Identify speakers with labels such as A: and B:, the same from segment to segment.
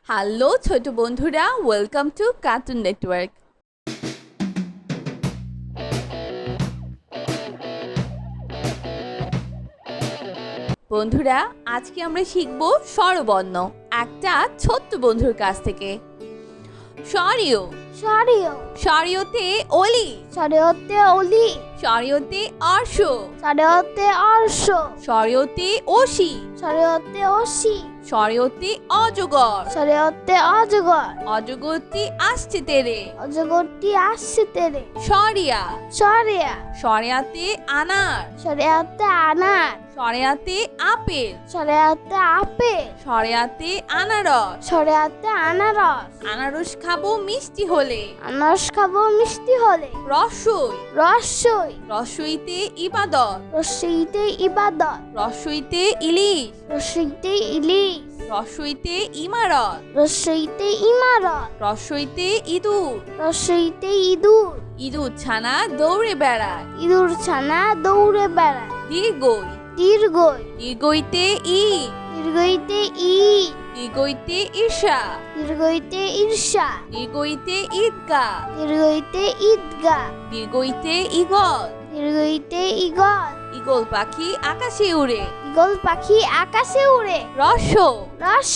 A: Hello ছোট বন্ধুরা, welcome to cartoon network. বন্ধুরা, আজকে আমরা শিখব স্বরবর্ণ একটা ছোট্ট বন্ধুর কাছ থেকে। সরিও
B: সরিও
A: সরিওতে অলি,
B: সরিওতে অলি,
A: সরিওতে অর্শ,
B: সরিওতে অর্শ,
A: সরিওতে অসি,
B: সরিওতে অসি,
A: সরিওতে অজগর,
B: সরিওতে অজগর,
A: অজগরটি আসছে তেরে,
B: অজগরটি আসছে তেরে,
A: সরিয়া
B: সরিয়া,
A: সরিয়াতে আনার,
B: সরিয়াতে আনার,
A: সরিয়াতে আপেল,
B: সরিয়াতে আপেল,
A: সরিয়াতে আনারস,
B: সরিয়াতে আনারস,
A: আনারস খাবো মিষ্টি হলে,
B: আনারস খাবো মিষ্টি হলে,
A: রসই
B: রসই,
A: রসইতে ইবাদত,
B: রসইতে ইবাদত,
A: রসইতে ইলিশ,
B: রসইতে ইলিশ,
A: রসইতে ইমারত,
B: রসইতে ইমারত,
A: রসইতে ইঁদুর,
B: রসইতে ইঁদুর,
A: ইঁদুর ছানা দৌড়ে বেড়ায়,
B: ইঁদুর ছানা দৌড়ে বেড়ায়,
A: দীর্ঘই
B: দীর্ঘই,
A: দীর্ঘইতে ইট,
B: দীর্ঘইতে ইট,
A: দীর্ঘইতে ঈর্ষা,
B: দীর্ঘইতে ঈর্ষা,
A: দীর্ঘইতে ঈদগা,
B: দীর্ঘইতে ঈদগা,
A: দীর্ঘইতে ইগল,
B: দীর্ঘইতে ইগল,
A: ইগল পাখি আকাশে উড়ে,
B: ইগল পাখি আকাশে উড়ে,
A: রস
B: রস,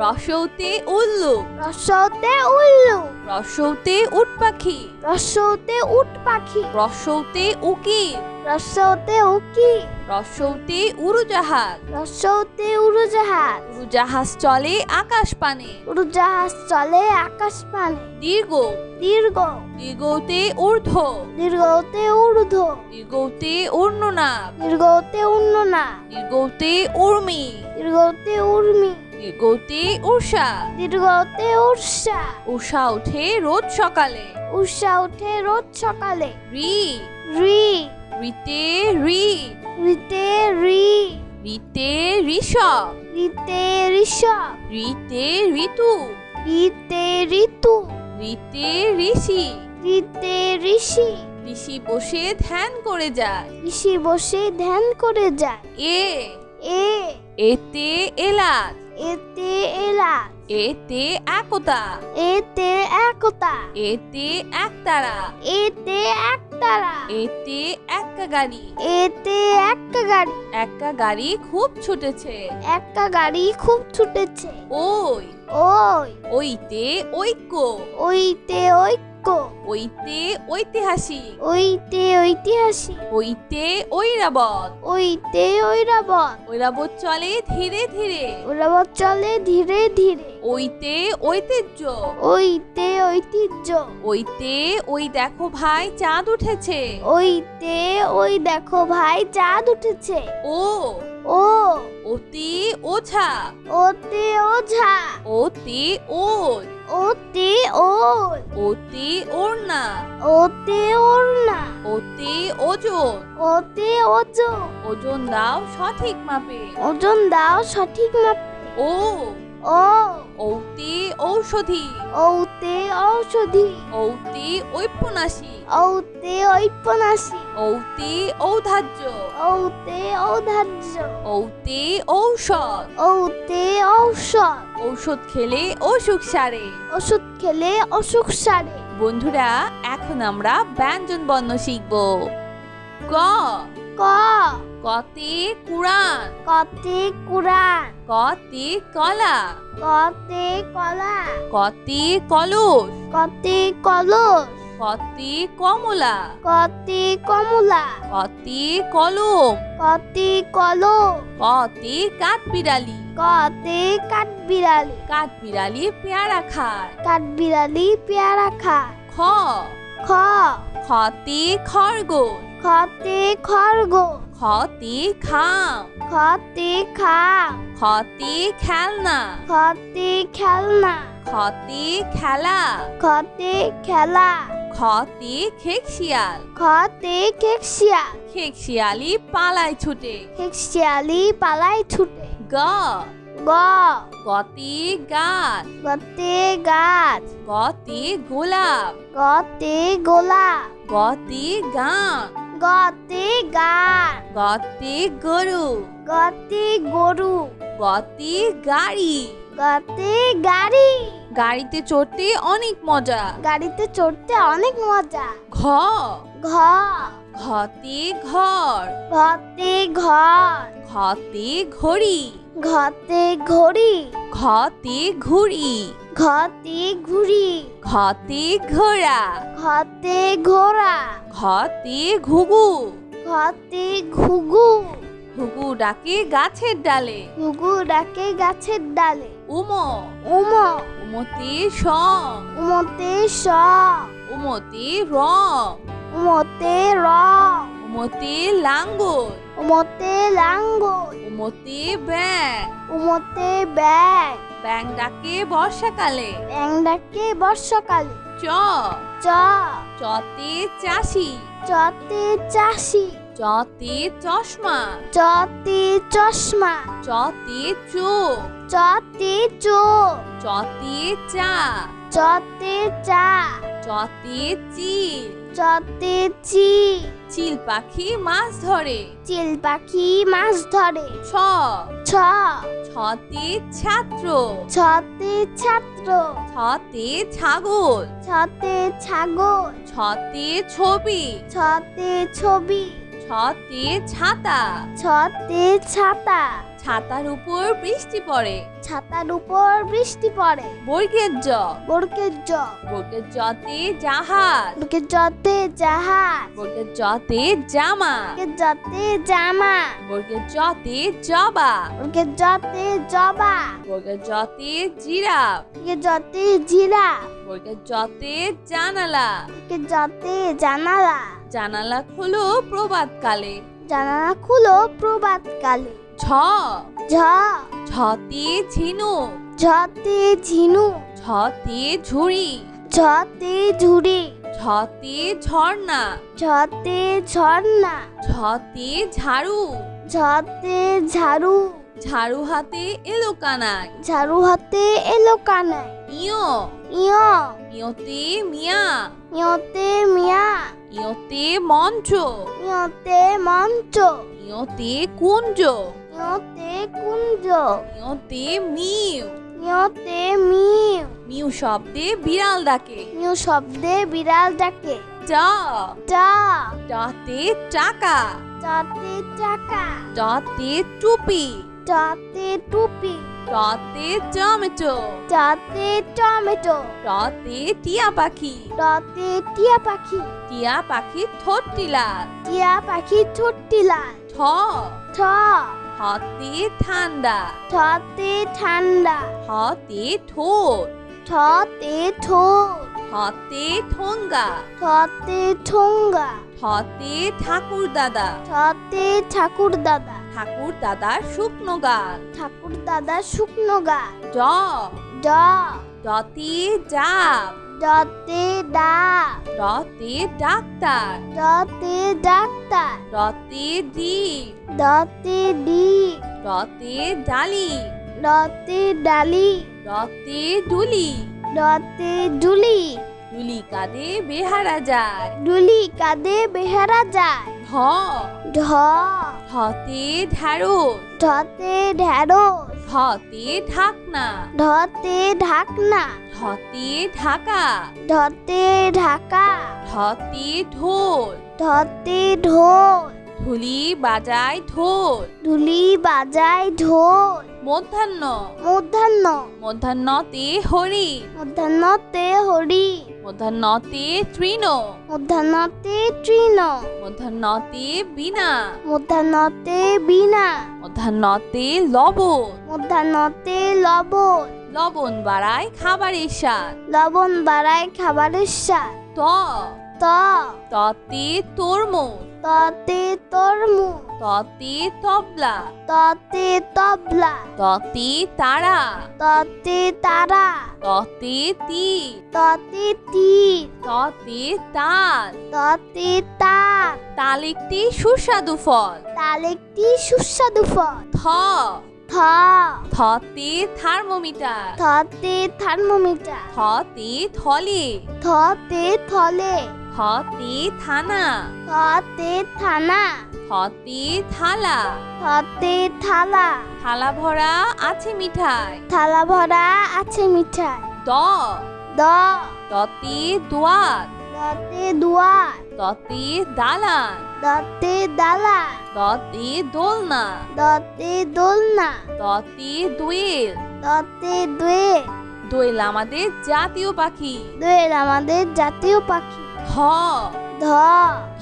A: রসৌতে উল্লু,
B: রসতে উল্লু,
A: রসৌতে উট পাখি,
B: রসতে উট পাখি,
A: রসৌতে উকিল,
B: রসতে উকি,
A: রসৌতে উড়োজাহাজ,
B: রসতে উড়োজাহাজ,
A: উড়োজাহাজ চলে আকাশ পানে,
B: উড়োজাহাজ চলে আকাশ পানে,
A: দীর্ঘ
B: দীর্ঘ,
A: দীর্ঘতে ঊর্ধ্ব,
B: দীর্ঘতে ঊর্ধ্ব,
A: দীর্ঘতে ঊর্ণনাভ,
B: দীর্ঘতে উন্ননা,
A: দীর্ঘতে উর্মি,
B: দীর্ঘতে উর্মি,
A: দীর্ঘতে উষা,
B: দীর্ঘতে উর্ষা,
A: উষা ওঠে রোজ সকালে,
B: উষা ওঠে রোজ সকালে,
A: রি
B: রি,
A: রিতে রি,
B: রিতে রি,
A: রিতে ঋষভ,
B: রিতে ঋষভ,
A: রিতে ঋতু,
B: রিতে ঋতু,
A: রিতে ঋষি,
B: রিতে ঋষি,
A: ঋষি বসে ধ্যান করে যায়,
B: ঋষি বসে ধ্যান করে যায়,
A: এ
B: এ,
A: এতে এলাচ,
B: এতে এলাচ,
A: এতে একতা,
B: এতে একতা,
A: এতে একতারা,
B: এতে একতারা,
A: এতে এক্কা গাড়ি,
B: এতে একটা গাড়ি,
A: এক্কা গাড়ি খুব ছুটেছে,
B: একটা গাড়ি খুব ছুটেছে,
A: ওই
B: ওই,
A: ওইতে ঐক্য,
B: ওইতে ঐক্য,
A: ওইতে ঐতিহাসিক,
B: ওইতে ঐতিহাসিক,
A: ওইতে ঐরাবত,
B: ওইতে ঐরাবত,
A: ঐরাবত চলে ধীরে ধীরে,
B: ঐরাবত চলে ধীরে ধীরে,
A: ওইতে ঐতিহ্য,
B: ওইতে ঐতিহ্য,
A: ওইতে ওই দেখো ভাই চাঁদ উঠেছে,
B: ওইতে ওই দেখো ভাই চাঁদ উঠেছে,
A: ও
B: ও,
A: অতি ওঝা,
B: ওতে ওঝা,
A: অতি ওল,
B: ওতে ওল,
A: অতি ওড়না,
B: ওতে ওড়না,
A: অতি ওজন,
B: ওতে ওজন,
A: ওজন দাও সঠিক মাপে,
B: ওজন দাও সঠিক মাপে,
A: ও
B: ও,
A: ঔতি ঔষধি,
B: ঔতে ঔষধি,
A: ঔতি ঔপন্যাসী,
B: ঔতে ঔপন্যাসী,
A: ঔতি ঔধার্য,
B: ঔতে ঔধার্য,
A: ঔতি ঔষধ,
B: ঔতে ঔষধ,
A: ঔষধ খেলে অসুখ সারে।
B: ওষুধ খেলে অসুখ সারে।
A: বন্ধুরা, এখন আমরা ব্যঞ্জন বর্ণ শিখব। ক,
B: ক,
A: কতে কুরআন,
B: কতে কুরআন,
A: কতে কলা,
B: কতে কলা,
A: কতে কলস,
B: কতে কলস,
A: কতে কমলা,
B: কতে কমলা,
A: কতে কলম,
B: কতে কলম,
A: কতে কাঠবিড়ালি,
B: কতে কাঠবিড়ালি,
A: কাঠবিড়ালি পেয়ারা খায়।
B: কাঠবিড়ালি পেয়ারা খায়।
A: খ,
B: খ,
A: খতে খরগোশ,
B: খতে খরগোশ,
A: খতে খাম,
B: খতে খাম,
A: খতে খেলনা,
B: খতে খেলনা,
A: খতে খেলা,
B: খতে খেলা,
A: খতে খেকশিয়াল,
B: খতে কেকশিয়াল,
A: খেকশিয়ালি পালায় ছুটে।
B: কেকশিয়ালি পালাই ছুটে।
A: গ,
B: গ,
A: গতে গাছ,
B: গতে গাছ,
A: গতে গোলাপ,
B: গতে গোলাপ,
A: গতে গান,
B: গতে গান,
A: গতে গরু,
B: গতে গরু,
A: গতে গাড়ি,
B: গাতে গাড়ি।
A: গাড়িতে চড়তে অনেক মজা।
B: গাড়িতে চড়তে অনেক মজা।
A: ঘ
B: ঘ
A: ঘতে ঘর।
B: ঘতে ঘর।
A: ঘতে ঘড়ি।
B: ঘতে ঘড়ি।
A: ঘতে ঘুড়ি।
B: ঘতে ঘুড়ি।
A: ঘতে ঘোড়া।
B: ঘতে ঘোড়া।
A: ঘতে ঘুঘু।
B: ঘতে ঘুঘু।
A: ঘুঘু ডাকে গাছের ডালে।
B: ঘুঘু ডাকে গাছের ডালে।
A: উমো
B: উমো
A: উমতে সং।
B: উমতে স।
A: উমতে রং।
B: উমতে রং।
A: উমতে লাঙ্গল।
B: উমতে লাঙ্গল।
A: উমতে ব্যাং।
B: উমতে ব্যাং।
A: ব্যাং ডাকে বর্ষাকালে।
B: ব্যাং ডাকে বর্ষাকালে।
A: চ
B: চ
A: চতে চাষি।
B: চতে চাষি।
A: চতে চশমা।
B: চতে চশমা।
A: চতে চোখ।
B: চতে চোখ।
A: চতে চা।
B: চতে চা।
A: চতে চিল।
B: চতে চিল।
A: চিল পাখি মাছ ধরে।
B: চিল পাখি মাছ ধরে।
A: ছ
B: ছ
A: ছতে ছাত্র।
B: ছতে ছাত্র।
A: ছতে ছাগল।
B: ছতে ছাগল।
A: ছতে ছবি।
B: ছতে ছবি।
A: ছতে ছাতা।
B: ছতে ছাতা।
A: ছাতার উপর বৃষ্টি পড়ে।
B: ছাতার উপর বৃষ্টি পড়ে।
A: বর্গের জ।
B: বর্গের জ।
A: বর্গের জতে জাহাজ।
B: বর্গের জতে জাহাজ।
A: বর্গের জতে জামা।
B: বর্গের জতে জামা।
A: বর্গের জতে জবা।
B: বর্গের জতে জবা।
A: বর্গের জতে জিরাফ।
B: বর্গের জতে জিরাফ।
A: বর্গের জতে জানালা।
B: বর্গের জতে জানালা।
A: জানালা খোলো প্রভাতকালে।
B: জানালা খুলো প্রভাতকালে।
A: ঝ
B: ঝ
A: ঝতে ঝিনুক।
B: ঝতে ঝিনু।
A: ঝতে ঝুড়ি।
B: ঝতে ঝুড়ি।
A: ঝতে ঝর্ণা।
B: ঝতে ঝর্ণা।
A: ঝতে ঝাড়ু।
B: ঝতে ঝাড়ু।
A: ঝাড়ু হাতে এলো কানায়।
B: ঝাড়ু হাতে এলো কানায়।
A: ইয়
B: ইয়
A: ইয়তে মিয়া।
B: ইয়তে মিয়া।
A: ইয়তে মঞ্চ।
B: ইয়তে মঞ্চ।
A: ইয়তে কুঞ্জ।
B: ইয়তে কুঞ্জ।
A: ইয়তে মিউ।
B: ইয়তে মিউ।
A: মিউ শব্দে বিড়াল ডাকে।
B: মিউ শব্দে বিড়াল ডাকে।
A: টা
B: টা
A: টাতে টাকা।
B: টাতে টাকা।
A: টাতে টুপি।
B: টাতে টুপি।
A: টাতে টমেটো।
B: টাতে টমেটো।
A: টাতে টিয়া পাখি।
B: টাতে টিয়া পাখি।
A: টিয়া পাখি ঠোঁটটি লাল।
B: টিয়া পাখি ঠোঁটটি লাল।
A: ঠ
B: ঠ
A: হাতে ঠান্ডা।
B: ঠতে ঠান্ডা।
A: হাতে ঠোঁট।
B: ঠতে ঠোঁট।
A: হাতে ঠোঙ্গা।
B: ঠতে ঠোঙ্গা।
A: হাতে ঠাকুর দাদা।
B: ঠতে ঠাকুর দাদা।
A: ঠাকুর দাদার শুকনো গাল।
B: ঠাকুর দাদা শুকনো গাল।
A: ড
B: ড
A: ডতে ডাব।
B: ডতে ডাব।
A: ডতে ডাক্তার।
B: ডতে ডাক্তার।
A: ডতে ডিম।
B: ডতে ডিম।
A: ডতে ডালি।
B: ডতে ডালি।
A: ডতে ডুলি।
B: ডতে ডুলি।
A: ডুলি কাঁধে বেহারা যায়।
B: ডুলি কাঁধে বেহারা যায়।
A: ঢ
B: ঢ
A: ঢতে ঢ্যাঁড়স।
B: ঢতে ঢেঁড়স।
A: ঢতে ঢাকনা।
B: ঢতে ঢাকনা।
A: ঢতে ঢাকা।
B: ঢতে ঢাকা।
A: ঢতে ঢোল।
B: ঢতে ঢোল।
A: ঢুলি বাজায় ঢোল।
B: ঢুলি বাজায় ঢোল।
A: মধ্যাহ্ন
B: মধ্যাহ্ন
A: মধ্যাহ্নতে হরি।
B: মধ্যাহ্নতে হরি।
A: মধ্যাহ্নতে তৃণ।
B: মধ্যাহ্নতে তৃণ।
A: মধ্যাহ্নতে বীণা।
B: মধ্যাহ্নতে বীণা।
A: মধ্যাহ্নতে লবণ।
B: মধ্যাহ্নতে লবণ।
A: লবণ বাড়ায় খাবারের স্বাদ।
B: লবণ বাড়ায় খাবারের স্বাদ।
A: ত
B: ত
A: ততে তরমুজ।
B: ততে তরমুজ।
A: ততে তবলা।
B: ততে তবলা।
A: ততে তারা।
B: ততে তারা।
A: ততে তীর।
B: ততে তীর।
A: ততে তাল।
B: ততে তাল।
A: তাল একটি সুস্বাদু ফল।
B: তাল একটি সুস্বাদু ফল।
A: থ
B: থ
A: থতে থার্মোমিটার।
B: থতে থার্মোমিটার।
A: থতে থলে।
B: থতে থলে।
A: হ থতে থানা।
B: থতে থানা।
A: থতে থালা।
B: থতে থালা।
A: থালা ভরা আছে মিঠাই।
B: থালা ভরা আছে মিঠাই।
A: দ।
B: দ।
A: দতে দোয়াত।
B: দতে দুয়ার।
A: দতে দালান।
B: দতে দালান।
A: দতে দোলনা।
B: দতে দোলনা।
A: দতে দোয়েল।
B: দতে দোয়েল।
A: দোয়েল আমাদের জাতীয় পাখি।
B: দোয়েল আমাদের জাতীয় পাখি।
A: ধ।
B: ধ।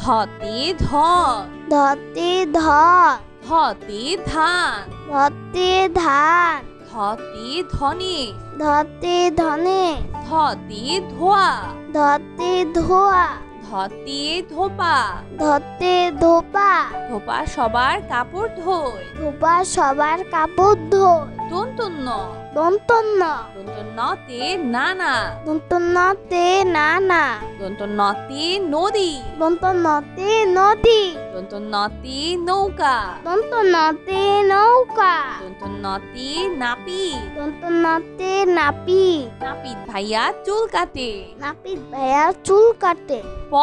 A: ধতে ধন।
B: ধতে ধন।
A: ধতে ধান।
B: ধতে ধান।
A: ধতে ধনে।
B: ধতে ধনে।
A: ধতে ধোয়া।
B: ধতে ধোয়া।
A: ধতে ধোপা।
B: ধতে ধোপা।
A: ধোপা সবার কাপড় ধোয়।
B: ধোপা সবার কাপড় ধোয়।
A: দন্তন্য।
B: দন্তন্য।
A: দন্তন্নতে নানা।
B: দন্তন্নতে নানা।
A: দন্তন্নতে নদী।
B: দন্তন্নতে নদী।
A: দন্তন্নতে নৌকা।
B: দন্তন্নতে নৌকা।
A: দন্তন্নতে নাপিত।
B: দন্তন্নতে নাপিত।
A: নাপিত ভাইয়া চুল কাটে।
B: নাপিত ভাইয়া চুল কাটে।
A: প।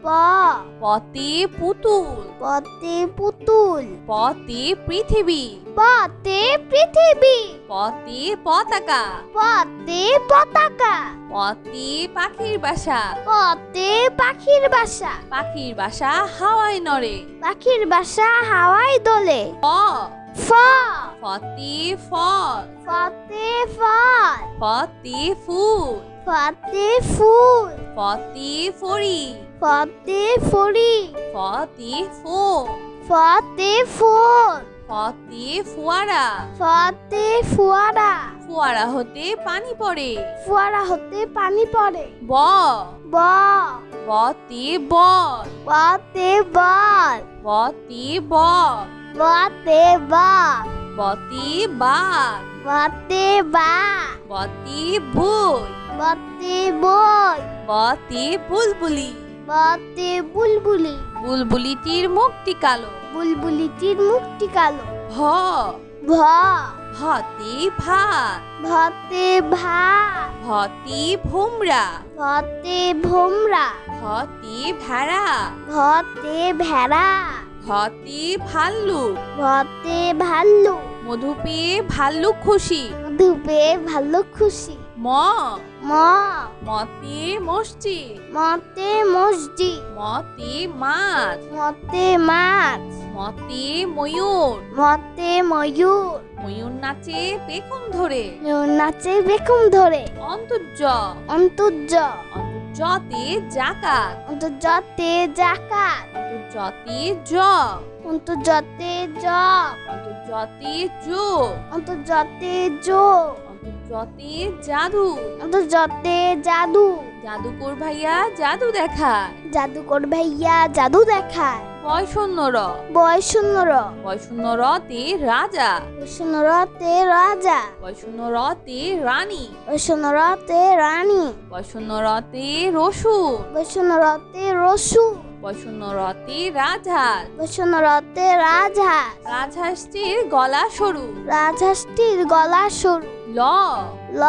B: প।
A: পতে পুতুল।
B: পতে পুতুল।
A: পতে পৃথিবী।
B: পতে পৃথিবী।
A: পতে পতাকা।
B: পতে পতাকা।
A: পতে পাখির বাসা।
B: পতে পাখির বাসা।
A: পাখির বাসা হাওয়ায় নড়ে।
B: পাখির বাসা হাওয়ায় দোলে।
A: প।
B: ফ।
A: ফতে ফল।
B: ফতে ফল।
A: ফতে ফুল।
B: ফতে ফুল।
A: ফতে ফড়ি।
B: ফতে ফড়ি।
A: ফতে ফোম।
B: ফতে ফুল।
A: ফতে ফোয়ারা।
B: ফতে ফুয়ারা।
A: ফোয়ারা হতে পানি পড়ে।
B: ফুয়ারা হতে পানি পড়ে।
A: ব।
B: ব।
A: বতে বল।
B: বতে বল।
A: বতে বল।
B: বতে বল।
A: বতে বাঘ।
B: বতে বা।
A: বতে বই।
B: বতে বই।
A: বতে বুলবুলি।
B: বতে বুলবুলি।
A: বুলবুলিটির মুখটি কালো।
B: বুলবুলিটির মুখটি কালো।
A: ভ।
B: ভ।
A: ভতে ভাত।
B: ভতে ভাত।
A: ভতে ভোমরা।
B: ভতে ভোমরা।
A: ভতে ভেড়া।
B: ভতে ভেড়া।
A: ভতে ভাল্লুক।
B: ভতে ভাল্লুক।
A: মধু পেয়ে ভাল্লুক খুশি।
B: মধু পেয়ে ভাল্লুক খুশি।
A: ম।
B: ম।
A: মতে মসজিদ।
B: মতে মসজিদ।
A: মতে মাছ।
B: মতে মাছ।
A: মতে ময়ূর।
B: মতে ময়ূর।
A: ময়ূর নাচে পেখম ধরে।
B: ময়ূর নাচে বেকুম ধরে।
A: অন্তর্য।
B: অন্তর্য।
A: অন্তর্যতে জাকাত।
B: অন্তর্জতে জাকাত।
A: অন্তর্যতে জগ।
B: অন্তর্জতে জগ।
A: অন্তর্যতে যোগ।
B: অন্তর্জতে যোগ।
A: অন্তর্যতে জাদু।
B: অন্তর্জতে জাদু।
A: জাদুকর ভাইয়া জাদু দেখায়।
B: জাদুকর ভাইয়া জাদু দেখায়।
A: বয়শূন্য র।
B: বয়শূন্য র।
A: বয়শূন্য রতে রাজা।
B: বয়শূন্য রতে রাজা।
A: বয়শূন্য রতে রানী।
B: বয়শূন্য রতে রানী।
A: বয়শূন্য রতে রসুন।
B: বয়শূন্য রতে রসু।
A: বয়শূন্য রতে রাজহাঁস।
B: বয়শূন্য রতে রাজহাঁস।
A: রাজহাঁসটির গলা সরু।
B: রাজহাঁসটির গলা সরু।
A: ল।
B: ল।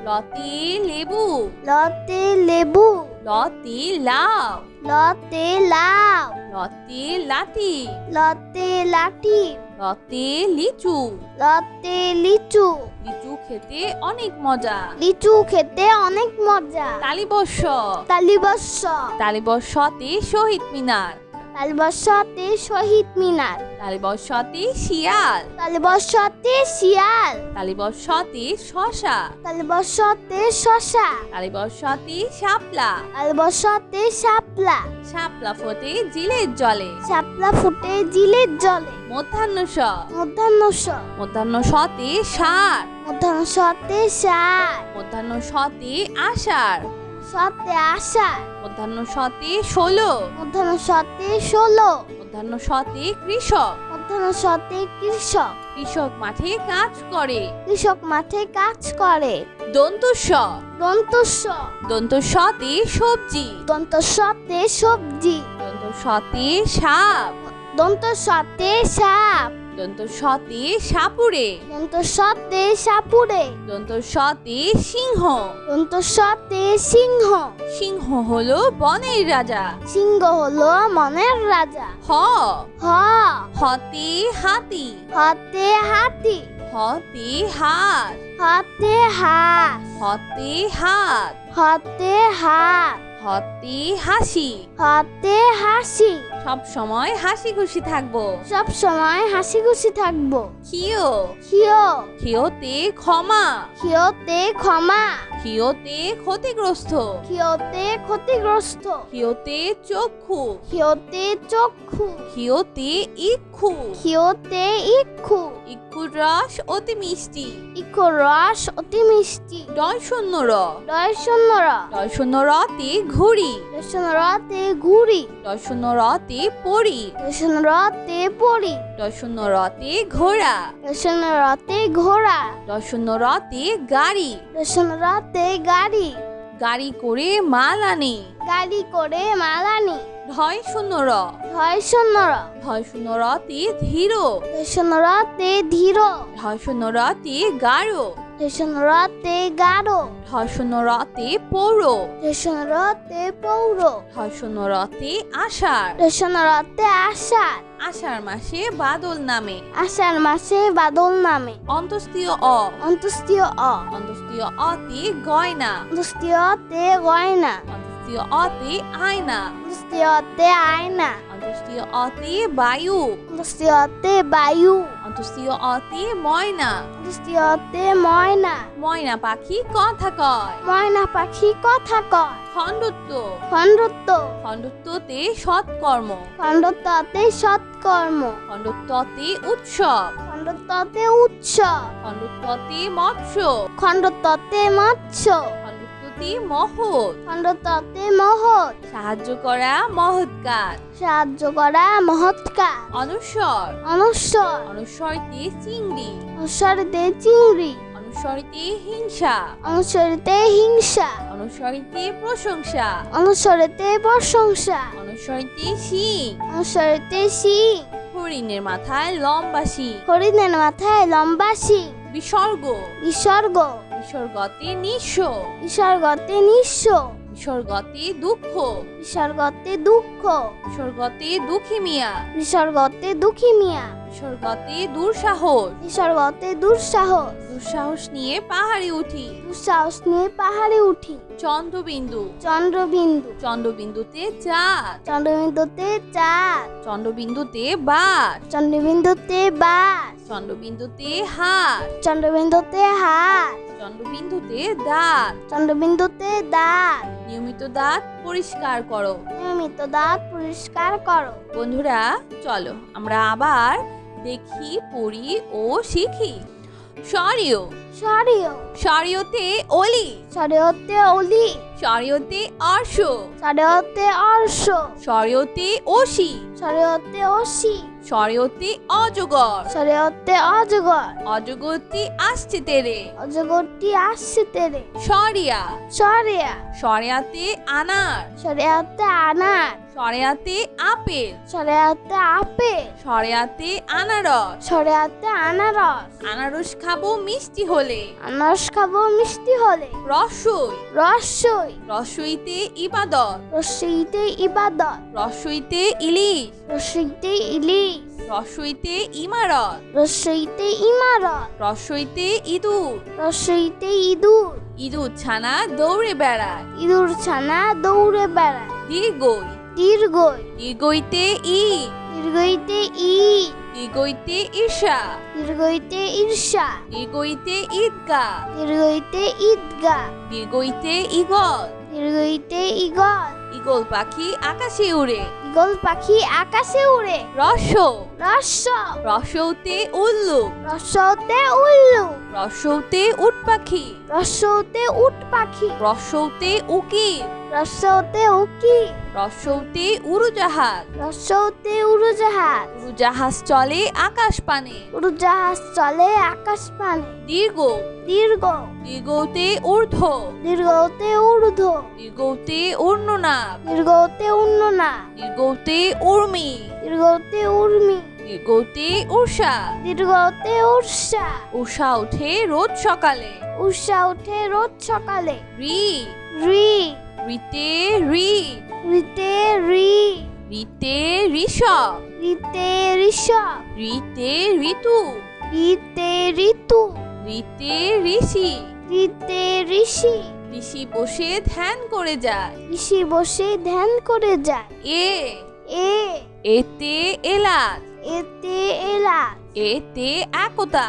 A: লতে লেবু।
B: লতে লেবু।
A: লতে লাউ।
B: লতে লাউ।
A: লতে লাঠি।
B: লতে লাঠি।
A: লতে লিচু।
B: লতে লিচু।
A: লিচু খেতে অনেক মজা।
B: লিচু খেতে অনেক মজা।
A: তালিবর্ষ।
B: তালিবর্ষ।
A: তালিবর্ষতে শহীদ মিনার।
B: তালিবর্ষতে শহীদ মিনার।
A: তালিবর্ষতে শিয়াল।
B: তালিবর্ষতে শিয়াল।
A: তালিবর্ষতে শশা।
B: তালিবর্ষতে শশা।
A: তালিবর্ষতে শাপলা।
B: তালিবর্ষতে শাপলা।
A: শাপলা ফোটে জিলের জলে।
B: শাপলা ফুটে জিলের জলে।
A: মধ্যাহ্ন স।
B: মধ্যাহ্ন স।
A: মধ্যাহ্ন সতে ষাঁড়।
B: মধ্যাহ্ন সতে ষাঁড়।
A: মধ্যাহ্ন সতে আষাঢ়।
B: সতে আষাঢ়।
A: মধ্যাহ্ন সতে 16।
B: মধ্যাহ্ন সতে 16।
A: মধ্যাহ্ন সতে কৃষক।
B: মধ্যাহ্ন সতে কৃষক।
A: কৃষক মাঠে কাজ করে।
B: কৃষক মাঠে কাজ করে।
A: দন্ত স।
B: দন্ত স।
A: দন্ত সতে সবজি।
B: দন্ত সতে সবজি।
A: দন্ত সতে সাপ।
B: দন্ত সতে সাপ।
A: দন্ত সতে সাপুড়ে।
B: দন্ত সতে সাপুড়ে।
A: দন্ত সতে সিংহ।
B: দন্ত সতে সিংহ।
A: সিংহ হলো বনের রাজা।
B: সিংহ হলো মনের রাজা।
A: হ
B: হ
A: হতে হাতি।
B: হতে হাতি।
A: হতে হাত।
B: হতে হাত।
A: হতে হাত।
B: হতে হাত।
A: হতে হাসি।
B: হতে হাসি।
A: সব সময় হাসি খুশি থাকবো।
B: সব সময় হাসি খুশি থাকবো।
A: খিও।
B: খিও।
A: খিওতে ক্ষমা।
B: খিওতে ক্ষমা।
A: খিওতে ক্ষতিগ্রস্ত।
B: খিওতে ক্ষতিগ্রস্ত।
A: খিওতে চক্ষু।
B: খিওতে চক্ষু।
A: খিওতে ইক্ষু।
B: খিওতে ইক্ষু।
A: ইক্ষুর রস অতি মিষ্টি।
B: ইক্ষুর রস অতি মিষ্টি।
A: ডয় শূন্য র।
B: ডয় শূন্য র।
A: ডয় শূন্য রতে ঘুড়ি।
B: ডয় শূন্য রতে ঘুড়ি।
A: ডয় শূন্য রতে পরি।
B: ডয় শূন্য রতে পরি।
A: ডয় শূন্য রতে ঘোড়া।
B: ডয় শূন্য রতে ঘোড়া।
A: ডয় শূন্য রতে গাড়ি।
B: ডয় শূন্য রতে গাড়ি।
A: গাড়ি করে মাল আনে।
B: গাড়ি করে মাল আনি।
A: ঢয় শূন্য র।
B: ঢয় শূন্য র।
A: ঢয় শূন্য রতে ধীর।
B: ডয় শূন্য রতে ধীর।
A: ঢয় শূন্য রতে গাঢ়।
B: ডয় শূন্য রতে গাঢ়।
A: ঢয় শূন্য রতে পৌর।
B: ডয় শূন্য রতে পৌর।
A: ঢয় শূন্য রতে আষাঢ়।
B: ডয় শূন্য রতে আষাঢ়।
A: আষাঢ় মাসে বাদল নামে।
B: আষাঢ় মাসে বাদল নামে।
A: অন্তস্তীয় অ।
B: অন্তস্তীয় অ।
A: অন্তস্তীয় অতে গয়না।
B: অন্তস্তীয়তে গয়না।
A: অন্তস্তীয় অতে আয়না।
B: অন্তস্তীয়তে আয়না।
A: অন্তস্তীয় অতে বায়ু।
B: অন্তস্তীয়তে বায়ু।
A: অন্তস্তীয় অতে ময়না।
B: অন্তস্তীয়তে ময়না।
A: ময়না পাখি কথা কয়।
B: ময়না পাখি কথা কয়।
A: খণ্ডত্ব।
B: খণ্ডত্ব।
A: খণ্ডত্বতে সৎকর্ম।
B: খণ্ডত্বতে সৎকর্ম।
A: খণ্ডত্বতে উৎসব।
B: খণ্ডত্বতে উৎসব।
A: খণ্ডত্বতে মৎস্য।
B: খণ্ডত্বতে মৎস্য।
A: খণ্ডত্বতে মহৎ।
B: খণ্ডত্বতে মহৎ।
A: সাহায্য করা মহৎ কাজ।
B: সাহায্য করা মহৎ কাজ।
A: অনুস্বর।
B: অনুস্বর।
A: অনুস্বরতে চিংড়ি।
B: অনুস্বরিতে চিংড়ি।
A: অনুস্বরিতে হিংসা।
B: অনুসরিতে হিংসা।
A: অনুস্বরিতে প্রশংসা।
B: অনুসরিতে প্রশংসা।
A: অনুস্বরিতে শিং।
B: অনুসরিতে শিং।
A: হরিণের মাথায় লম্বা শিং।
B: হরিণের মাথায় লম্বা শিং।
A: বিসর্গ।
B: বিসর্গ।
A: বিসর্গতে নিঃস্ব।
B: বিসর্গতে নিঃস্ব।
A: বিসর্গতে দুঃখ।
B: বিসর্গতে দুঃখ।
A: বিসর্গতে দুঃখী মিয়া।
B: বিসর্গতে দুঃখী মিয়া।
A: বিসর্গতে দুঃসাহস।
B: বিসর্গতে দুঃসাহস।
A: দুঃসাহস নিয়ে পাহাড়ে উঠি।
B: দুঃসাহস নিয়ে পাহাড়ে উঠি।
A: চন্দ্রবিন্দু।
B: চন্দ্রবিন্দু।
A: চন্দ্রবিন্দুতে চাঁদ।
B: চন্দ্রবিন্দুতে চাঁদ।
A: চন্দ্রবিন্দুতে বাস।
B: চন্দ্রবিন্দুতে বাস।
A: চন্দ্রবিন্দুতে হাত।
B: চন্দ্রবিন্দুতে হাত।
A: চন্দ্রবিন্দুতে দাঁত।
B: চন্দ্রবিন্দুতে দাঁত।
A: নিয়মিত দাঁত পরিষ্কার করো।
B: নিয়মিত দাঁত পরিষ্কার করো।
A: বন্ধুরা চলো আমরা আবার দেখি পড়ি ও শিখি। সরিও।
B: সরিয়।
A: সরিয়তে অলি।
B: সরিয়তে অলি।
A: সরিয়তে অর্শ।
B: সরিয়তে অর্শ।
A: সরিয়তে অসি।
B: সরিয়তে অসি।
A: সরিয়তে অজগর।
B: সরিয়তে অজগর।
A: অজগরটি আসছে তেরে।
B: অজগরটি আসছে তেরে।
A: সরিয়া।
B: সরিয়া।
A: সরিয়াতে আনার।
B: সরিয়াতে আনার।
A: সরিয়াতে আপেল।
B: সরিয়াতে আপেল।
A: সরিয়াতে আনারস।
B: সরিয়াতে আনারস।
A: আনারস খাবো মিষ্টি হলে।
B: আনারস খাবো মিষ্টি হলে।
A: রসই।
B: রসই।
A: রসইতে ইবাদত।
B: রসইতে ইবাদত।
A: রসইতে ইলিশ।
B: রসইতে ইলিশ।
A: রসইতে ইমারত।
B: রসইতে ইমারত।
A: রসইতে ইঁদুর।
B: রসইতে ইঁদুর।
A: ইঁদুর ছানা দৌড়ে বেড়ায়।
B: ইঁদুর ছানা দৌড়ে বেড়ায়।
A: দীর্ঘই।
B: দীর্ঘই।
A: দীর্ঘইতে ইট।
B: দীর্ঘইতে ইট।
A: দীর্ঘইতে ঈর্ষা।
B: দীর্ঘইতে ঈর্ষা।
A: দীর্ঘইতে ঈদগাহ।
B: দীর্ঘইতে ঈদগাহ।
A: দীর্ঘইতে ঈগল।
B: দীর্ঘইতে ঈগল।
A: ঈগল পাখি আকাশে উড়ে।
B: ঈগল পাখি আকাশে উড়ে।
A: রস।
B: রস্য।
A: রসৌতে উল্লু।
B: রস্যতে উল্লু।
A: রসৌতে উট পাখি।
B: রস্যতে উট পাখি।
A: রসৌতে উকিল।
B: রস্যতে উকি।
A: রসৌতে উড়োজাহাজ।
B: রস্যতে উড়োজাহাজ।
A: উড়োজাহাজ চলে আকাশ পানে।
B: উড়োজাহাজ চলে আকাশ পানে।
A: দীর্ঘ।
B: দীর্ঘ।
A: দীর্ঘতে ঊর্ধ্ব।
B: দীর্ঘতে ঊর্ধ্ব।
A: দীর্ঘতে ঊর্ণনাভ।
B: দীর্ঘতে উন্ননা।
A: দীর্ঘতে উর্মি।
B: দীর্ঘতে উর্মি।
A: দীর্ঘতে উষা।
B: দীর্ঘতে উষা।
A: উষা ওঠে রোজ সকালে।
B: উষা ওঠে রোজ সকালে।
A: রি।
B: রি।
A: রিতে ঋ।
B: রিতে রি।
A: রিতে ঋষভ।
B: রিতে ঋষভ।
A: রিতে ঋতু।
B: রিতে ঋতু।
A: রিতে ঋষি।
B: রিতে ঋষি।
A: ঋষি বসে ধ্যান করে যায়।
B: ঋষি বসে ধ্যান করে যায়।
A: এ।
B: এ।
A: এতে এলাচ।
B: এতে এলাচ।
A: এতে একতা।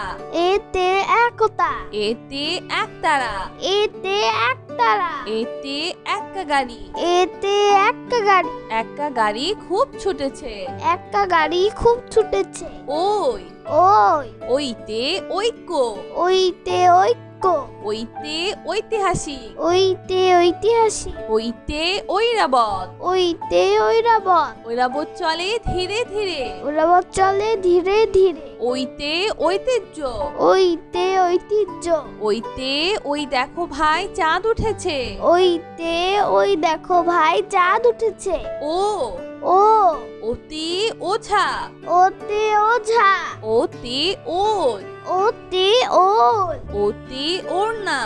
B: এতে একতা।
A: এতে একতারা।
B: এতে একতারা।
A: এতে এক্কা গাড়ি।
B: এতে একটা গাড়ি।
A: এক্কা গাড়ি খুব ছুটেছে।
B: একটা গাড়ি খুব ছুটেছে।
A: ওই।
B: ওই।
A: ওইতে ঐক্য।
B: ওইতে ঐক্য।
A: ওইতে ঐতিহাসিক।
B: ওইতে ঐতিহাসিক।
A: ওইতে ঐরাবত।
B: ওইতে ঐরাবত।
A: ঐরাবত চলে ধীরে ধীরে।
B: ঐরাবত চলে ধীরে ধীরে।
A: ওইতে ঐতিহ্য।
B: ওইতে ঐতিহ্য।
A: ওইতে ওই দেখো ভাই চাঁদ উঠেছে।
B: ওইতে ওই দেখো ভাই চাঁদ উঠেছে।
A: ও।
B: ও।
A: অতি ওঝা।
B: ওতে ওঝা।
A: অতি ওল।
B: ওতে ওল।
A: অতি ওড়না।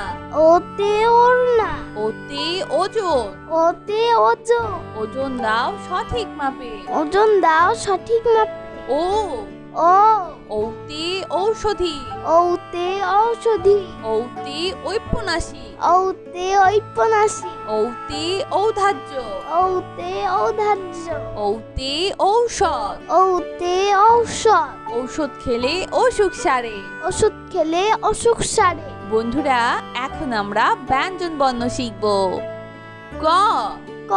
B: ওতে ওড়না।
A: অতি ওজন।
B: ওতে ওজন।
A: ওজন দাও সঠিক মাপে।
B: ওজন দাও সঠিক মাপে।
A: ও।
B: ও।
A: ঔতি ঔষধি।
B: ঔতে ঔষধি।
A: ঔতি ঔপন্যাসী।
B: ঔতে ঔপন্যাসী।
A: ঔতি ঔধার্য।
B: ঔতে ঔধার্য।
A: ঔতি ঔষধ।
B: ঔতে ঔষধ।
A: ঔষধ খেলে অসুখ সারে।
B: ওষুধ খেলে অসুখ সারে।
A: বন্ধুরা এখন আমরা ব্যঞ্জন বর্ণ শিখব। ক।
B: ক।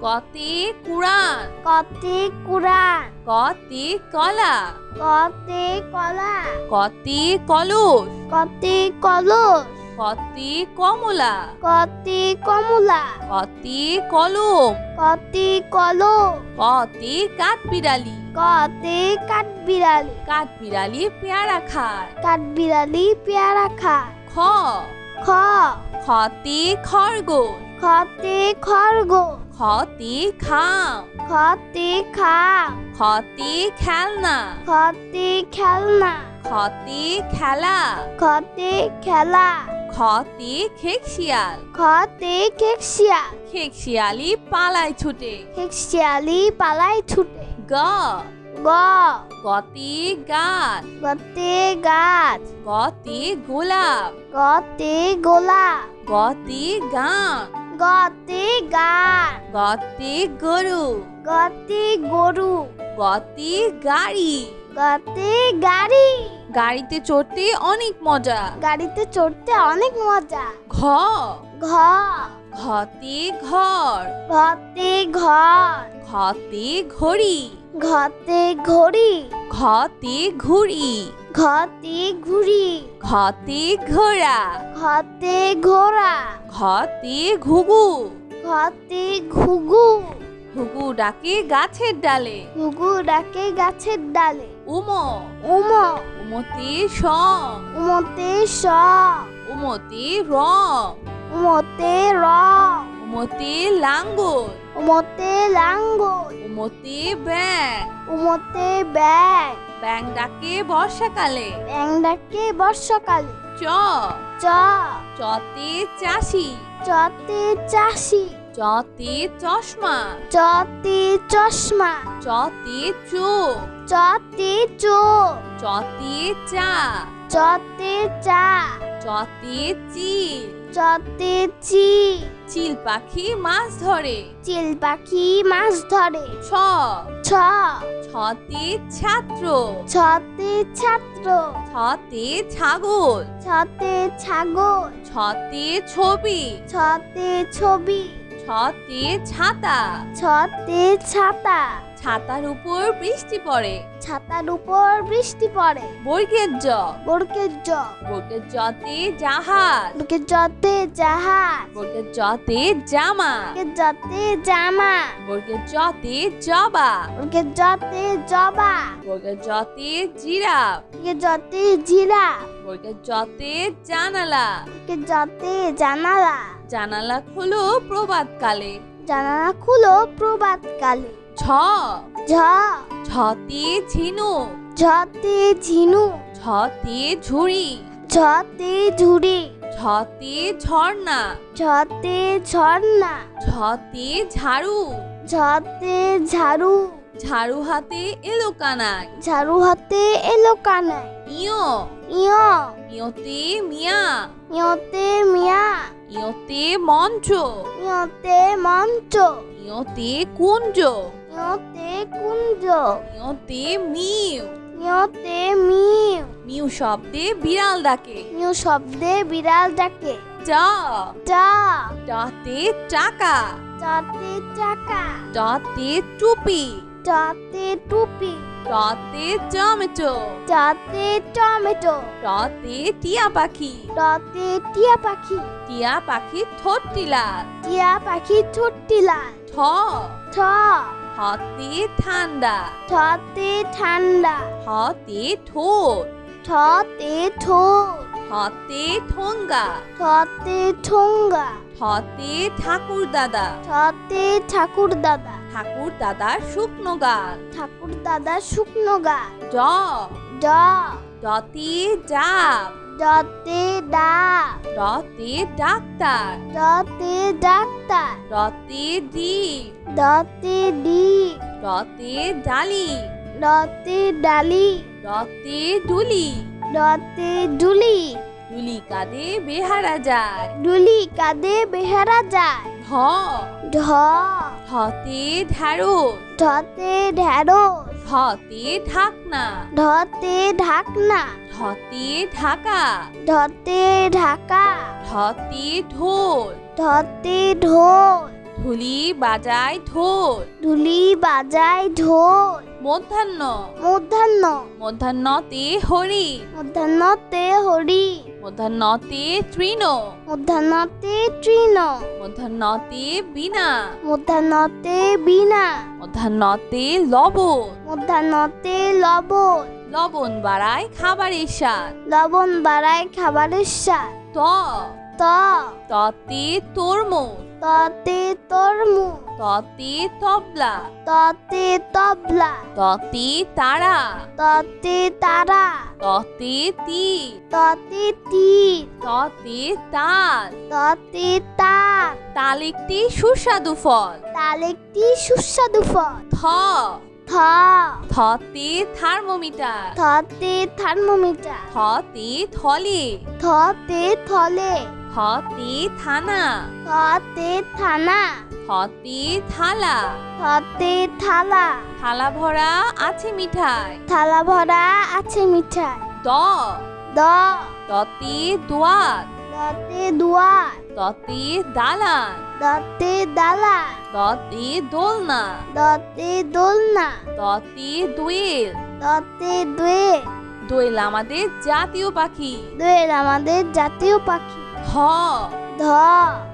A: কতে কুরআন।
B: কতে কুরআন।
A: কতে কলা।
B: কতে কলা।
A: কতে কলস।
B: কতে কলস।
A: কতে কমলা।
B: কতে কমলা।
A: কতে কলম।
B: কতে কলম।
A: কতে কাঠবিড়ালি।
B: কতে কাঠবিড়ালি।
A: কাঠবিড়ালি পেয়ারা খায়।
B: কাঠবিড়ালি পেয়ারা খায়।
A: খ।
B: খ।
A: খতে খরগোশ।
B: খতে খরগোশ।
A: খতে খাম।
B: খতে খাম।
A: খতে খেলনা।
B: খতে খেলনা।
A: খতে খেলা।
B: খতে খেলা।
A: খতে খেকশিয়াল।
B: খতে খেকশিয়াল।
A: খেকশিয়ালি পালায় ছুটে।
B: খেকশিয়ালি পালায় ছুটে।
A: গ।
B: গ।
A: গতে গাছ।
B: গতে গাছ।
A: গতে গোলাপ।
B: গতে গোলাপ।
A: গতে গান।
B: গতে গান।
A: গতে গরু।
B: গতে গরু।
A: গতে গাড়ি।
B: গতে গাড়ি।
A: গাড়িতে চড়তে অনেক মজা।
B: গাড়িতে চড়তে অনেক মজা।
A: ঘ।
B: ঘ।
A: ঘতে ঘর।
B: ঘতে ঘর।
A: ঘতে ঘড়ি।
B: ঘতে ঘড়ি।
A: ঘতে ঘুড়ি।
B: ঘতে ঘুড়ি।
A: ঘতে ঘোড়া।
B: ঘতে ঘোড়া।
A: ঘতে ঘুঘু।
B: ঘতে ঘুঘু।
A: ঘুঘু ডাকে গাছের ডালে।
B: ঘুঘু ডাকে গাছের ডালে।
A: উমো।
B: উমো।
A: উমতে সং।
B: উমতে স।
A: উমতে রং।
B: উমতে রং।
A: উমতে লাঙ্গল।
B: উমতে লাঙ্গল।
A: উমতে ব্যাং।
B: উমতে ব্যাং।
A: ব্যাং ডাকে বর্ষাকালে।
B: ব্যাং ডাকে বর্ষাকালে।
A: চ।
B: চ।
A: চতে চাষি।
B: চতে চাষি।
A: চতে চশমা।
B: চতে চশমা।
A: চতে চোখ।
B: চতে চোখ।
A: চতে চা।
B: চতে চা।
A: চতে চিল।
B: চতে চিল।
A: চিল পাখি মাছ ধরে।
B: চিল পাখি মাছ ধরে।
A: ছ।
B: ছ।
A: ছতে ছাত্র।
B: ছতে ছাত্র।
A: ছতে ছাগল।
B: ছতে ছাগল।
A: ছতে ছবি।
B: ছতে ছবি।
A: ছতে ছাতা।
B: ছতে ছাতা।
A: ছাতার উপর বৃষ্টি পড়ে।
B: ছাতার উপর বৃষ্টি পড়ে।
A: বর্গের জ।
B: বর্গের জ।
A: বর্গের জতে জাহাজ।
B: বর্গের জতে জাহাজ।
A: বর্গের জতে জামা।
B: বর্গের জতে জামা।
A: বর্গের জতে জবা।
B: বর্গের জতে জবা।
A: বর্গের জতে জিরাফ।
B: বর্গের জতে জিরাফ।
A: বর্গের জতে জানালা।
B: বর্গের জতে জানালা।
A: জানালা খুলো প্রভাতকালে।
B: জানালা খুলো প্রভাতকালে।
A: ঝ। ঝ
B: ঝ
A: ঝতে ঝিনুক
B: ঝতে ঝিনুক
A: ঝতে ঝুড়ি
B: ঝতে ঝুড়ি
A: ঝতে ঝর্ণা
B: ঝতে ঝর্ণা
A: ঝতে ঝাড়ু
B: ঝতে ঝাড়ু
A: ঝাড়ু হাতে এলো কানাই
B: ঝাড়ু হাতে এলো কানাই
A: ইয়
B: ইয়
A: ইয়তে মিয়া
B: ইয়তে মিয়া
A: ইয়তে মঞ্চ
B: ইয়তে মঞ্চ
A: ইয়তে কুঞ্জ
B: ইয়তে কুঞ্জ
A: ইয়তে মিউ
B: ইয়তে মিউ
A: মিউ শব্দে বিড়াল ডাকে
B: মিউ শব্দে বিড়াল ডাকে
A: টা
B: টা
A: টাতে টাকা
B: টাতে চাকা
A: টাতে টুপি
B: টাতে টুপি
A: টাতে টমেটো
B: টাতে টমেটো
A: টাতে টিয়া পাখি
B: টাতে টিয়া পাখি
A: টিয়া পাখি ঠোঁটটি লাল
B: টিয়া পাখি ছোট্টি লাল
A: ঠ
B: ঠ
A: হাতে ঠান্ডা
B: ঠতে ঠান্ডা
A: হাতে ঠোঁট
B: ঠতে ঠোঁট
A: হাতে ঠোঙ্গা
B: ঠতে ঠোঙ্গা
A: হাতে ঠাকুর দাদা
B: ঠতে ঠাকুর দাদা
A: ঠাকুর দাদার শুকনো গাল
B: ঠাকুর দাদা শুকনো গা
A: ড
B: ড
A: ডতে ডাব
B: ডতে ডা
A: ডতে ডাক্তার
B: ডতে ডাক্তার
A: ডতে ডিপ
B: ডতে ডি
A: ডতে ডালি
B: ডতে ডালি
A: ডতে ডুলি
B: ডতে ডুলি
A: ডুলি কাঁধে বেহারা যায়
B: ডুলি কাঁধে বেহারা যায়
A: ঢ
B: ঢ
A: ঢতে ঢ্যাঁড়স
B: ঢতে ঢেঁড়স
A: ঢতে ঢাকনা
B: ঢতে ঢাকনা
A: ঢতে ঢাকা
B: ঢতে ঢাকা
A: ঢতে ঢোল
B: ঢতে ঢোল
A: ঢুলি বাজায় ঢোল
B: ঢুলি বাজায় ঢোল
A: মধ্যাহ্ন
B: মধ্যাহ্ন
A: মধ্যাহ্নতে হরিণ
B: মধ্যাহ্নতে হরি
A: মধ্যাহ্নতে তৃণ
B: মধ্যাহ্নতে তৃণ
A: মধ্যাহ্নতে বীণা
B: মধ্যাহ্নতে বীণা
A: মধ্যাহ্নতে লবণ
B: মধ্যাহ্নতে লবণ
A: লবণ বাড়ায় খাবারের স্বাদ
B: লবণ বাড়ায় খাবারের স্বাদ
A: ত
B: ত
A: ততে তরমুজ
B: ততে তরমুজ
A: ততে তবলা
B: ততে তবলা
A: ততে তারা
B: ততে তারা
A: ততে তীর
B: ততে তীর
A: ততে তাল
B: ততে তার
A: তাল একটি সুস্বাদু ফল
B: তাল একটি সুস্বাদু ফল
A: থ
B: থ
A: থতে থার্মোমিটার
B: থতে থার্মোমিটার
A: থতে থলে
B: থতে থলে
A: থতে থানা
B: থতে থানা
A: থতে থালা
B: থতে থালা
A: থালা ভরা আছে মিঠাই
B: থালা ভরা আছে মিঠাই
A: দ
B: দ
A: দতে দোয়াত
B: দতে দুয়ার
A: দতে দালান
B: দতে দালা
A: দতে দোলনা
B: দতে দোলনা
A: দতে দোয়েল
B: দতে দোয়েল
A: দোয়েল আমাদের জাতীয় পাখি
B: দোয়েল আমাদের জাতীয় পাখি
A: ধ
B: ধ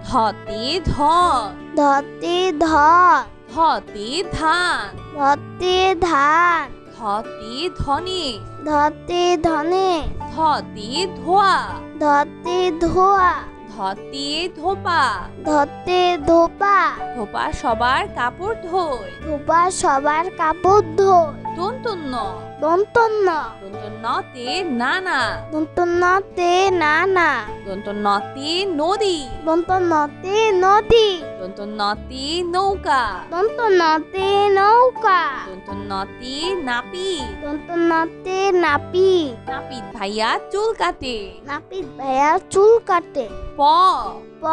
A: ধতে ধন
B: ধতে ধন
A: ধতে ধান
B: ধতে ধান
A: ধতে ধনে
B: ধতে ধনে
A: ধতে ধোয়া
B: ধতে ধোয়া
A: ধতে ধোপা
B: ধতে ধোপা
A: ধোপা সবার কাপড় ধোয়
B: ধোপা সবার কাপড় ধোয়
A: দন্তন্য
B: দন্তন্য
A: দন্তন্যতে নানা
B: দন্তন্যতে নানা
A: দন্তন্যতে নদী
B: দন্তন্যতে নদী
A: দন্তন্যতে নৌকা
B: দন্তন্যতে নৌকা
A: দন্তন্যতে নাপিত
B: দন্তন্যতে নাপিত
A: নাপিত ভাইয়া চুল কাটে
B: নাপিত ভাইয়া চুল কাটে
A: প
B: প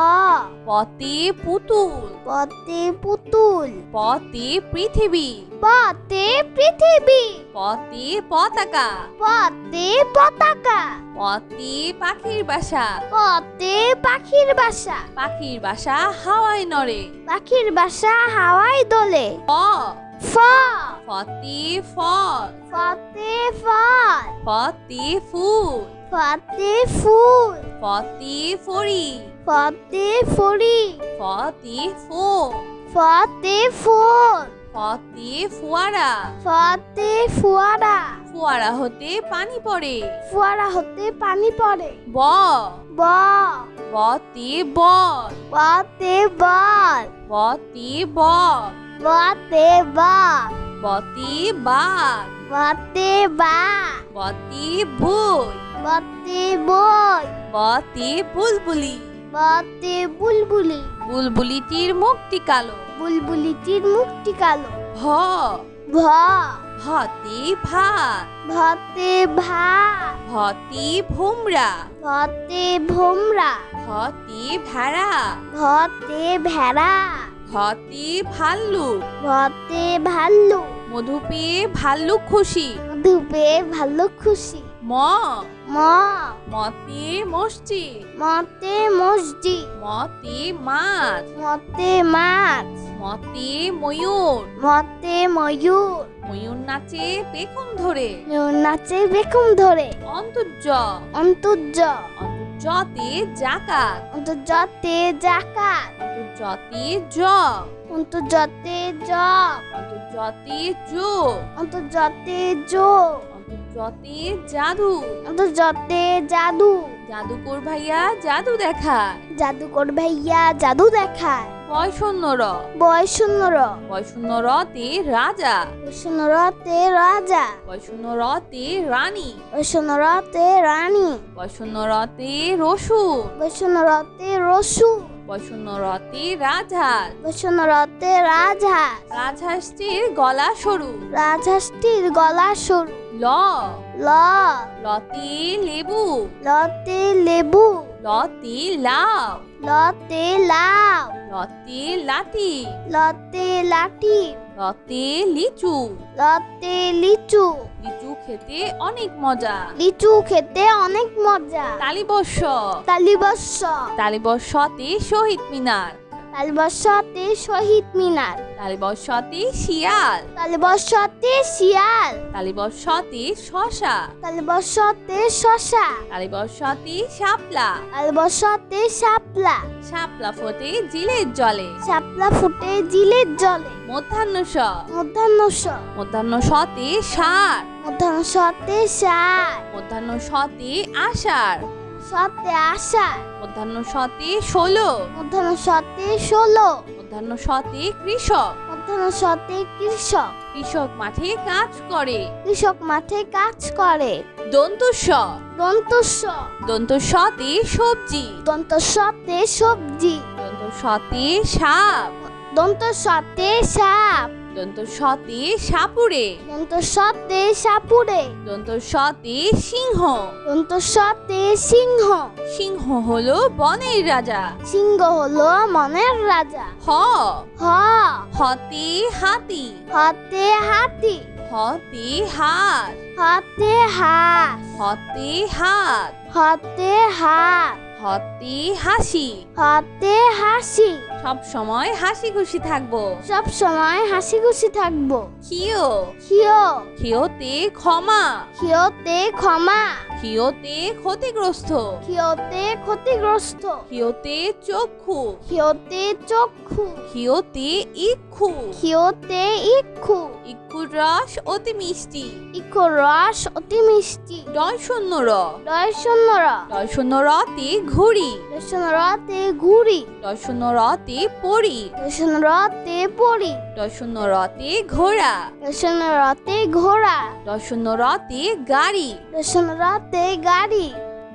A: পতে পুতুল
B: পতে পুতুল
A: পতে পৃথিবী
B: পতে পৃথিবী
A: পতে পতাকা
B: পতে পতাকা
A: পতে পাখির বাসা
B: পতে পাখির বাসা
A: পাখির বাসা হাওয়ায় নড়ে
B: পাখির বাসা হাওয়ায় দোলে
A: প
B: ফ
A: ফতে ফল
B: ফতে ফল
A: ফতে ফুল
B: ফতে ফুল
A: ফতে ফড়ি
B: ফতে ফড়ি
A: ফতে ফোম
B: ফতে ফোল
A: ফতে ফোয়ারা
B: ফতে ফুয়ারা
A: ফোয়ারা হতে পানি পড়ে
B: ফুয়ারা হতে পানি পড়ে
A: ব
B: ব
A: বতে বল
B: বতে বল
A: বতে বল
B: বতে বক,
A: বতে বাঘ,
B: বতে বাঘ,
A: বতে বই,
B: বতে বই,
A: বতে বুলবুলি।
B: বতে বুলবুলি,
A: বুলবুলিটির মুখটি কালো।
B: বুলবুলিটির মুখটি কালো।
A: ভ,
B: ভ,
A: ভতে ভাত,
B: ভতে ভাত,
A: ভতে ভোমরা,
B: ভতে ভোমরা,
A: ভতে ভেড়া,
B: ভতে ভেড়া,
A: ভতে ভাল্লুক।
B: ভতে ভাল্লুক,
A: মধু পেয়ে ভাল্লুক খুশি।
B: ধূপে ভাল্লুক খুশি।
A: ম,
B: ম,
A: মতে মসজিদ,
B: মতে মসজিদ,
A: মতে মাছ,
B: মতে মাছ,
A: মতে ময়ূর।
B: মতে ময়ূর,
A: ময়ূর নাচে পেখম ধরে।
B: নাচে বেকুম ধরে।
A: অন্তর্য,
B: অন্তর্য,
A: অন্তর্যতে জাকাত,
B: অন্তর্জতে জাকাত,
A: অন্তর্যতে জগ,
B: অন্তর্জতে জগ,
A: অন্তর্যতে যোগ,
B: অন্তর্জতে যোগ,
A: অন্তর্যতে জাদু।
B: অন্তর্জতে জাদু।
A: জাদুকর ভাইয়া জাদু দেখায়।
B: জাদুকর ভাইয়া জাদু দেখায়।
A: বয় শূন্য র,
B: বয় শূন্য র,
A: বয় শূন্য রতে রাজা,
B: শূন্য রতে রাজা,
A: বয় শূন্য রতে রানী,
B: শূন্য রতে রানী,
A: বয় শূন্য রতে রসুন,
B: শূন্য রতে রসু,
A: বয় শূন্য রতে রাজহাঁস।
B: শূন্য রতে রাজহাঁস।
A: রাজহাঁসটির গলা সরু।
B: রাজহাঁসটির গলা সরু।
A: ল,
B: ল,
A: লতে লেবু,
B: লতে লেবু,
A: লতে লাউ,
B: লতে লাউ,
A: লতে লাঠি,
B: লতে লাঠি,
A: লতে লিচু।
B: লতে লিচু।
A: লিচু খেতে অনেক মজা।
B: লিচু খেতে অনেক মজা।
A: তালিবর্ষ,
B: তালিবর্ষ,
A: তালিবর্ষতে শহীদ মিনার,
B: তালিবর্ষতে শহীদ মিনার,
A: তালিবর্ষতে শিয়াল,
B: তালিবর্ষতে শিয়াল,
A: তালিবর্ষতে শশা,
B: তালিবর্ষতে শশা,
A: তালিবর্ষতে শাপলা,
B: তালিবর্ষতে শাপলা,
A: শাপলা ফোটে জিলের জলে।
B: শাপলা ফুটে জিলের জলে।
A: মধ্যাহ্ন স,
B: মধ্যাহ্ন স,
A: মধ্যাহ্ন সতে ষাঁড়,
B: মধ্যাহ্ন সতে ষাঁড়,
A: মধ্যাহ্ন সতে আষাঢ়,
B: সতে আষাঢ়,
A: মধ্যাহ্ন সতে ষোলো,
B: মধ্যাহ্ন সতে ষোলো,
A: মধ্যাহ্ন সতে কৃষক,
B: মধ্যাহ্ন সতে কৃষক,
A: কৃষক মাঠে কাজ করে।
B: কৃষক মাঠে কাজ করে।
A: দন্তুস,
B: দন্তস্ব,
A: দন্তসতে সবজি,
B: দন্তস্বতে সবজি,
A: দন্তসতে সাপ,
B: দন্তস্বতে সাপ,
A: দন্তসতে সাপুরে,
B: দন্তস্বতে সাপুরে,
A: দন্তসতে সিংহ।
B: দন্তস্বতে সিংহ।
A: সিংহ হলো বনের রাজা।
B: সিংহ হলো মনের রাজা।
A: হ,
B: হ,
A: হতে হাতি,
B: হতে হাতি,
A: হতে হাত,
B: হতে হাঁস,
A: হতে হাত,
B: হতে হাত,
A: হতে হাসি।
B: হতে হাসি।
A: সব সময় হাসি খুশি থাকবো।
B: সব সময় হাসি খুশি থাকবো।
A: খিও,
B: খিও,
A: খিওতে ক্ষমা,
B: খিওতে ক্ষমা,
A: খিওতে ক্ষতিগ্রস্ত,
B: খিওতে ক্ষতিগ্রস্ত,
A: খিওতে চক্ষু,
B: খিওতে চক্ষু,
A: খিওতে ইক্ষু।
B: খিওতে ইক্ষু,
A: ইক্ষুর রস অতি মিষ্টি।
B: ইক্ষুর রস অতি মিষ্টি।
A: ডয় শূন্য র,
B: ডয় শূন্য র,
A: ডয় শূন্য রতে ঘুড়ি,
B: ডয় শূন্য রতে ঘুড়ি,
A: ডয় শূন্য রতে পরি,
B: ডয় শূন্য রতে পরি,
A: ডয় শূন্য রতে ঘোড়া,
B: ডয় শূন্য রতে ঘোড়া,
A: ডয় শূন্য রতে গাড়ি।
B: ডয় শূন্য রতে গাড়ি,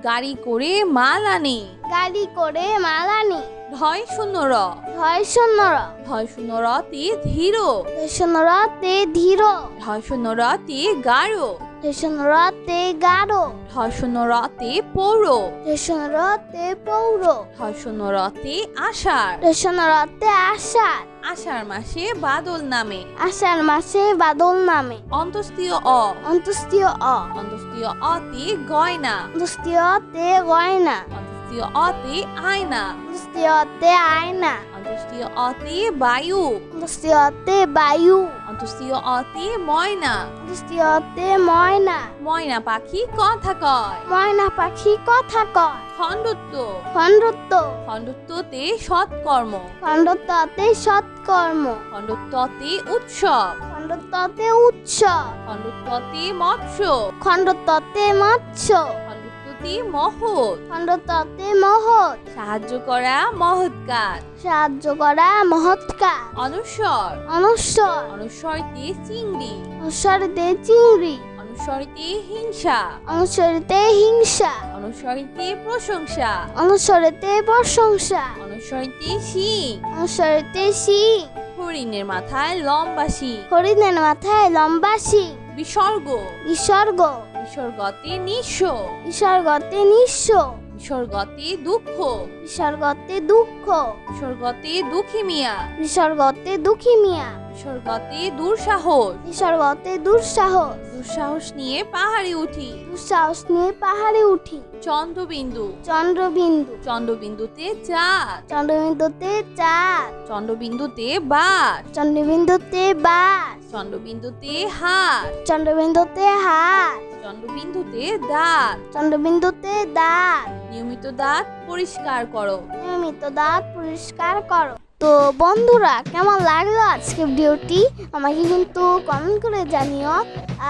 A: গাড়ি করে মাল আনে।
B: গাড়ি করে মালানি।
A: ঢয় শূন্য র,
B: ঢয় শূন্য র,
A: ঢয় শূন্য রতে ধীর,
B: ডয় শূন্য রতে ধীর,
A: ঢয় শূন্য রতে গাঢ়,
B: ডয় শূন্য রতে গাঢ়,
A: ঢয় শূন্য রতে পৌর,
B: ডয় শূন্য রতে পৌর,
A: ঢয় শূন্য রতে আষাঢ়।
B: ডয় শূন্য রতে আষাঢ়।
A: আষাঢ় মাসে বাদল নামে।
B: আষাঢ় মাসে বাদল নামে।
A: অন্তস্তীয় অ,
B: অন্তস্তীয় অ,
A: অন্তস্তীয় অতে গয়না,
B: অন্তস্তীয়তে গয়না,
A: অন্তস্তীয় অতে আয়না,
B: অন্তস্তীয়তে আয়না,
A: অন্তস্তীয় অতে বায়ু,
B: অন্তস্তীয়তে বায়ু,
A: অন্তস্তীয় অতে ময়না।
B: অন্তস্তীয়তে ময়না,
A: ময়না পাখি কথা কয়।
B: ময়না পাখি কথা কয়।
A: খণ্ডত্ব,
B: খণ্ডত্ব,
A: খণ্ডত্বতে সৎকর্ম,
B: খণ্ডত্বতে সৎকর্ম,
A: খণ্ডত্বতে উৎসব,
B: খণ্ডত্বতে উৎসব,
A: খণ্ডত্বতে মৎস্য,
B: খণ্ডত্বতে মৎস্য,
A: খণ্ডত্বতে অতি মহৎ।
B: খণ্ডতা অতি মহৎ।
A: সাহায্য করা মহৎ কাজ।
B: সাহায্য করা মহৎ কাজ।
A: অনুস্বর।
B: অনুস্বর।
A: অনুস্বরতে চিংড়ি।
B: অনুস্বরতে চিংড়ি।
A: অনুস্বরতে হিংসা।
B: অনুস্বরতে হিংসা।
A: অনুস্বরতে প্রশংসা।
B: অনুস্বরতে প্রশংসা।
A: অনুস্বরতে শিং।
B: অনুস্বরতে শিং।
A: হরিণের মাথায় লম্বা শিং।
B: হরিণের মাথায় লম্বা শিং।
A: বিসর্গ।
B: বিসর্গ।
A: বিসর্গতে নিঃস্ব।
B: বিসর্গতে নিঃস্ব।
A: বিসর্গতে দুঃখ।
B: বিসর্গতে দুঃখ।
A: বিসর্গতে দুঃখী মিয়া।
B: বিসর্গতে দুঃখী মিয়া।
A: বিসর্গতে দুঃসাহস।
B: বিসর্গতে দুঃসাহস।
A: দুঃসাহস নিয়ে পাহাড়ে উঠি।
B: দুঃসাহস নিয়ে পাহাড়ে উঠি।
A: চন্দ্রবিন্দু।
B: চন্দ্রবিন্দু।
A: চন্দ্রবিন্দুতে চাঁদ।
B: চন্দ্রবিন্দুতে চাঁদ।
A: চন্দ্রবিন্দুতে বাস।
B: চন্দ্রবিন্দুতে বাস।
A: চন্দ্রবিন্দুতে হাত।
B: চন্দ্রবিন্দুতে হাত।
A: চন্দ্রবিন্দুতে দাঁত।
B: চন্দ্রবিন্দুতে দাঁত।
A: নিয়মিত দাঁত পরিষ্কার করো।
B: নিয়মিত দাঁত পরিষ্কার করো। তো বন্ধুরা, কেমন লাগলো আজকে ভিডিওটি আমাকে কিন্তু কমেন্ট করে জানিও।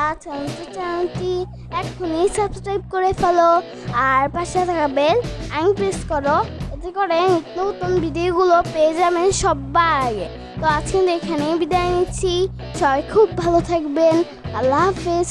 B: আর চ্যানেলটি এখনই সাবস্ক্রাইব করে ফেলো, আর পাশে থাকা বেল আইকন প্রেস করো, এতে করে নতুন ভিডিওগুলো পেয়ে যাবেন সবার আগে। তো আজকে এখানেই বিদায় নিচ্ছি। সবাই খুব ভালো থাকবেন। আল্লাহ হাফেজ।